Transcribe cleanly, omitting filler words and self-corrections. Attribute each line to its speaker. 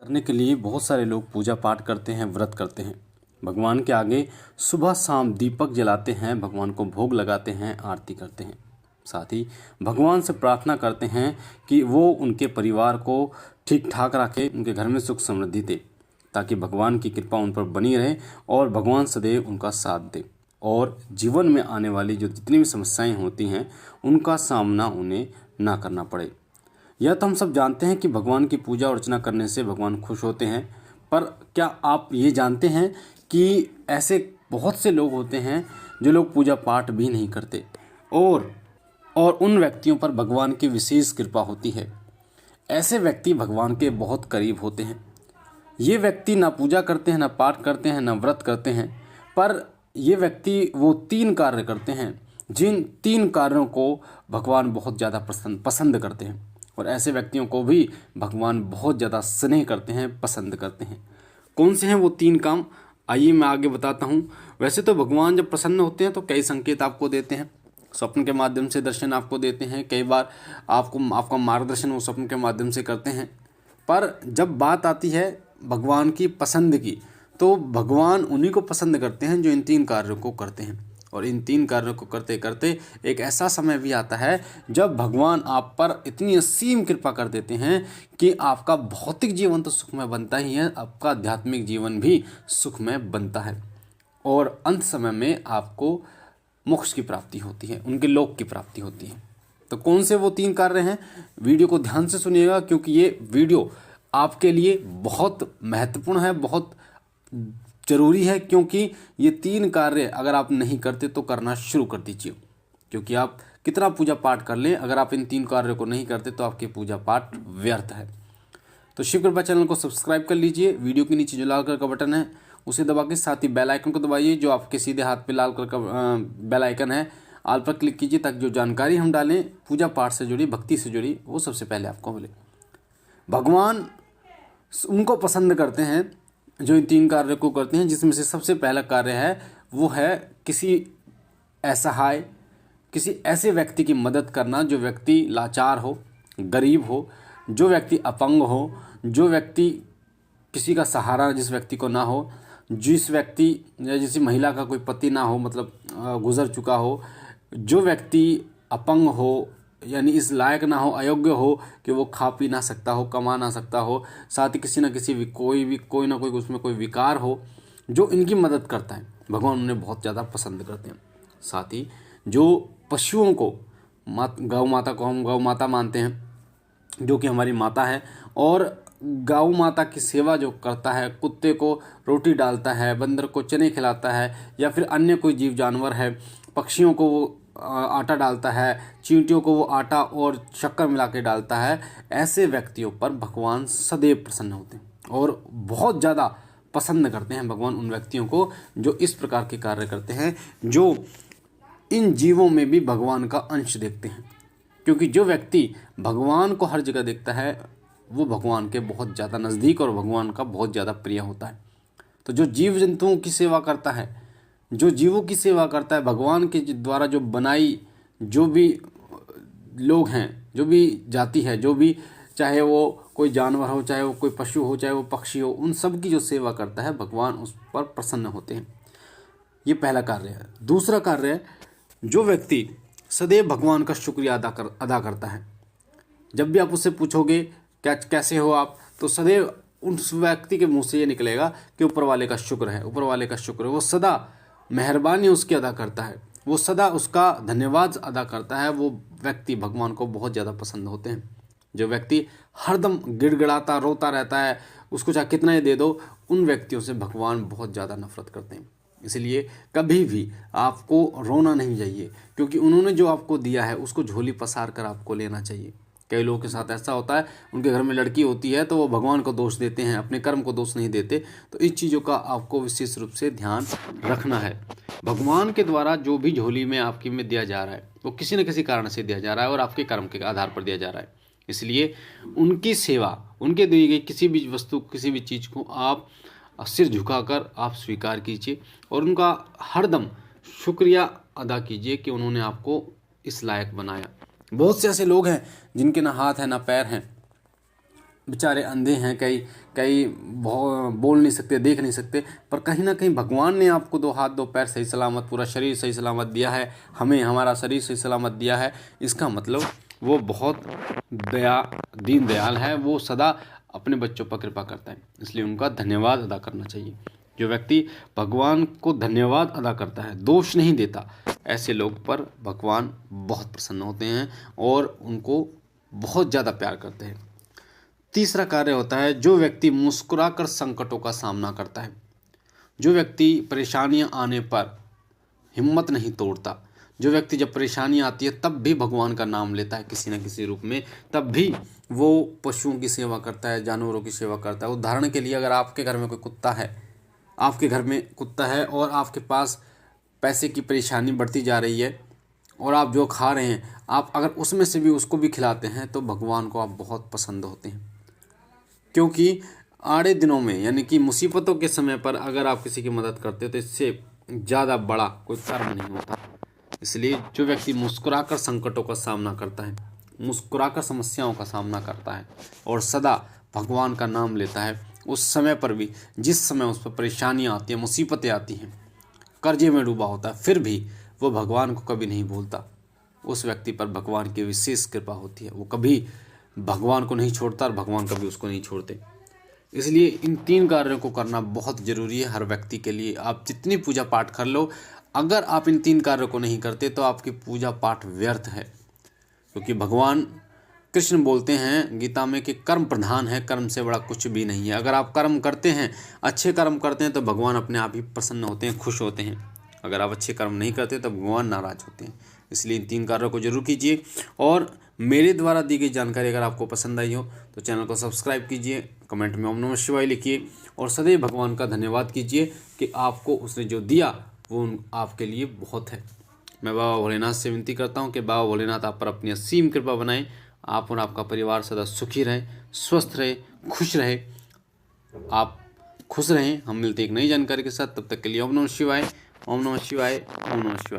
Speaker 1: करने के लिए बहुत सारे लोग पूजा पाठ करते हैं, व्रत करते हैं। भगवान के आगे सुबह शाम दीपक जलाते हैं, भगवान को भोग लगाते हैं, आरती करते हैं। साथ ही भगवान से प्रार्थना करते हैं कि वो उनके परिवार को ठीक ठाक रखे, उनके घर में सुख समृद्धि दे, ताकि भगवान की कृपा उन पर बनी रहे और भगवान सदैव उनका साथ दे और जीवन में आने वाली जो जितनी भी समस्याएं होती हैं उनका सामना उन्हें ना करना पड़े। यह तो हम सब जानते हैं कि भगवान की पूजा अर्चना करने से भगवान खुश होते हैं, पर क्या आप ये जानते हैं कि ऐसे बहुत से लोग होते हैं जो लोग पूजा पाठ भी नहीं करते और उन व्यक्तियों पर भगवान की विशेष कृपा होती है। ऐसे व्यक्ति भगवान के बहुत करीब होते हैं। ये व्यक्ति ना पूजा करते हैं, ना पाठ करते हैं, ना व्रत करते हैं, पर ये व्यक्ति वो 3 कार्य करते हैं जिन 3 कार्यों को भगवान बहुत ज़्यादा पसंद करते हैं और ऐसे व्यक्तियों को भी भगवान बहुत ज़्यादा स्नेह करते हैं, पसंद करते हैं। कौन से हैं वो 3 काम, आइए मैं आगे बताता हूँ। वैसे तो भगवान जब प्रसन्न होते हैं तो कई संकेत आपको देते हैं, स्वप्न के माध्यम से दर्शन आपको देते हैं, कई बार आपका मार्गदर्शन वो स्वप्न के माध्यम से करते हैं। पर जब बात आती है भगवान की पसंद की, तो भगवान उन्हीं को पसंद करते हैं जो इन 3 कार्यों को करते हैं। और इन 3 कार्यों को करते करते एक ऐसा समय भी आता है जब भगवान आप पर इतनी असीम कृपा कर देते हैं कि आपका भौतिक जीवन तो सुखमय बनता ही है, आपका आध्यात्मिक जीवन भी सुखमय बनता है और अंत समय में आपको मोक्ष की प्राप्ति होती है, उनके लोक की प्राप्ति होती है। तो कौन से वो 3 कार्य हैं, वीडियो को ध्यान से सुनिएगा, क्योंकि ये वीडियो आपके लिए बहुत महत्वपूर्ण है, बहुत जरूरी है। क्योंकि ये 3 कार्य अगर आप नहीं करते तो करना शुरू कर दीजिए, क्योंकि आप कितना पूजा पाठ कर लें, अगर आप इन 3 कार्यों को नहीं करते तो आपकी पूजा पाठ व्यर्थ है। तो शिव कृपा चैनल को सब्सक्राइब कर लीजिए, वीडियो के नीचे जो लाल कलर का बटन है उसे दबा के साथ ही बेल आइकन को दबाइए, जो आपके सीधे हाथ पे लाल कलर का बेल आइकन है, ऑल पर क्लिक कीजिए, ताकि जो जानकारी हम डालें पूजा पाठ से जुड़ी, भक्ति से जुड़ी, वो सबसे पहले आपको मिले। भगवान उनको पसंद करते हैं जो इन 3 कार्य को करते हैं, जिसमें से सबसे पहला कार्य है वो है किसी असहाय, किसी ऐसे व्यक्ति की मदद करना जो व्यक्ति लाचार हो, गरीब हो, जो व्यक्ति अपंग हो, जो व्यक्ति किसी का सहारा जिस व्यक्ति को ना हो, जिस व्यक्ति या जिस महिला का कोई पति ना हो, मतलब गुजर चुका हो, जो व्यक्ति अपंग हो, यानी इस लायक ना हो, अयोग्य हो कि वो खा पी ना सकता हो, कमा ना सकता हो, साथ ही किसी ना किसी कोई ना कोई उसमें कोई विकार हो, जो इनकी मदद करता है, भगवान उन्हें बहुत ज़्यादा पसंद करते हैं। साथ ही जो पशुओं को, गौ माता को हम गौ माता मानते हैं, जो कि हमारी माता है, और गौ माता की सेवा जो करता है, कुत्ते को रोटी डालता है, बंदर को चने खिलाता है, या फिर अन्य कोई जीव जानवर है, पक्षियों को वो आटा डालता है, चींटियों को वो आटा और शक्कर मिला के डालता है, ऐसे व्यक्तियों पर भगवान सदैव प्रसन्न होते हैं और बहुत ज़्यादा पसंद करते हैं भगवान उन व्यक्तियों को जो इस प्रकार के कार्य करते हैं, जो इन जीवों में भी भगवान का अंश देखते हैं। क्योंकि जो व्यक्ति भगवान को हर जगह देखता है वो भगवान के बहुत ज़्यादा नज़दीक और भगवान का बहुत ज़्यादा प्रिय होता है। तो जो जीव जंतुओं की सेवा करता है, जो जीवों की सेवा करता है, भगवान के द्वारा जो बनाई जो भी लोग हैं, जो भी जाति है, जो भी, चाहे वो कोई जानवर हो, चाहे वो कोई पशु हो, चाहे वो पक्षी हो, उन सब की जो सेवा करता है भगवान उस पर प्रसन्न होते हैं। ये पहला कार्य है। दूसरा कार्य है, जो व्यक्ति सदैव भगवान का शुक्रिया अदा करता है। जब भी आप उससे पूछोगे कैसे हो आप, तो सदैव उस व्यक्ति के मुंह से ये निकलेगा कि ऊपर वाले का शुक्र है, ऊपर वाले का शुक्र है। वो सदा मेहरबानी उसकी अदा करता है, वो सदा उसका धन्यवाद अदा करता है। वो व्यक्ति भगवान को बहुत ज़्यादा पसंद होते हैं। जो व्यक्ति हरदम गिड़गिड़ाता रोता रहता है, उसको चाहे कितना ही दे दो, उन व्यक्तियों से भगवान बहुत ज़्यादा नफरत करते हैं। इसलिए कभी भी आपको रोना नहीं चाहिए, क्योंकि उन्होंने जो आपको दिया है उसको झोली पसार कर आपको लेना चाहिए। कई लोगों के साथ ऐसा होता है, उनके घर में लड़की होती है तो वो भगवान को दोष देते हैं, अपने कर्म को दोष नहीं देते। तो इस चीज़ों का आपको विशेष रूप से ध्यान रखना है। भगवान के द्वारा जो भी झोली में आपकी में दिया जा रहा है वो किसी न किसी कारण से दिया जा रहा है और आपके कर्म के आधार पर दिया जा रहा है। इसलिए उनकी सेवा, उनके दी गई किसी भी वस्तु, किसी भी चीज़ को आप सिर झुकाकर आप स्वीकार कीजिए और उनका हरदम शुक्रिया अदा कीजिए कि उन्होंने आपको इस लायक बनाया। बहुत से ऐसे लोग हैं जिनके ना हाथ है ना पैर हैं, बेचारे अंधे हैं, कई कई बोल नहीं सकते, देख नहीं सकते, पर कहीं ना कहीं भगवान ने आपको 2 हाथ 2 पैर सही सलामत, पूरा शरीर सही सलामत दिया है, हमें हमारा शरीर सही सलामत दिया है। इसका मतलब वो बहुत दीन दयाल है, वो सदा अपने बच्चों पर कृपा करता है, इसलिए उनका धन्यवाद अदा करना चाहिए। जो व्यक्ति भगवान को धन्यवाद अदा करता है, दोष नहीं देता, ऐसे लोग पर भगवान बहुत प्रसन्न होते हैं और उनको बहुत ज़्यादा प्यार करते हैं। तीसरा कार्य होता है जो व्यक्ति मुस्कुराकर संकटों का सामना करता है। जो व्यक्ति परेशानियां आने पर हिम्मत नहीं तोड़ता, जो व्यक्ति जब परेशानी आती है तब भी भगवान का नाम लेता है किसी न किसी रूप में, तब भी वो पशुओं की सेवा करता है, जानवरों की सेवा करता है। उदाहरण के लिए अगर आपके घर में कोई कुत्ता है, आपके घर में कुत्ता है और आपके पास पैसे की परेशानी बढ़ती जा रही है और आप जो खा रहे हैं, आप अगर उसमें से भी उसको भी खिलाते हैं तो भगवान को आप बहुत पसंद होते हैं। क्योंकि आड़े दिनों में यानी कि मुसीबतों के समय पर अगर आप किसी की मदद करते हो तो इससे ज़्यादा बड़ा कोई कर्म नहीं होता। इसलिए जो व्यक्ति मुस्कुराकर संकटों का सामना करता है, मुस्कुराकर समस्याओं का सामना करता है और सदा भगवान का नाम लेता है, उस समय पर भी जिस समय उस पर परेशानियाँ आती हैं, मुसीबतें आती हैं, कर्जे में डूबा होता है, फिर भी वो भगवान को कभी नहीं भूलता, उस व्यक्ति पर भगवान की विशेष कृपा होती है। वो कभी भगवान को नहीं छोड़ता और भगवान कभी उसको नहीं छोड़ते। इसलिए इन 3 कार्यों को करना बहुत ज़रूरी है हर व्यक्ति के लिए। आप जितनी पूजा पाठ कर लो, अगर आप इन 3 कार्यों को नहीं करते तो आपकी पूजा पाठ व्यर्थ है। क्योंकि भगवान कृष्ण बोलते हैं गीता में कि कर्म प्रधान है, कर्म से बड़ा कुछ भी नहीं है। अगर आप कर्म करते हैं, अच्छे कर्म करते हैं तो भगवान अपने आप ही प्रसन्न होते हैं, खुश होते हैं। अगर आप अच्छे कर्म नहीं करते तो भगवान नाराज होते हैं। इसलिए इन 3 कार्यों को जरूर कीजिए। और मेरे द्वारा दी गई जानकारी अगर आपको पसंद आई हो तो चैनल को सब्सक्राइब कीजिए, कमेंट में ओम नमः शिवाय लिखिए और सदैव भगवान का धन्यवाद कीजिए कि आपको उसने जो दिया वो आपके लिए बहुत है। मैं बाबा भोलेनाथ से विनती करता हूँ कि बाबा भोलेनाथ आप पर अपनी असीम कृपा बनाएं, आप और आपका परिवार सदा सुखी रहे, स्वस्थ रहे, खुश रहे। आप खुश रहें। हम मिलते एक नई जानकारी के साथ, तब तक के लिए ओम नमः शिवाय, ओम नमः शिवाय, ओम नमः शिवाय।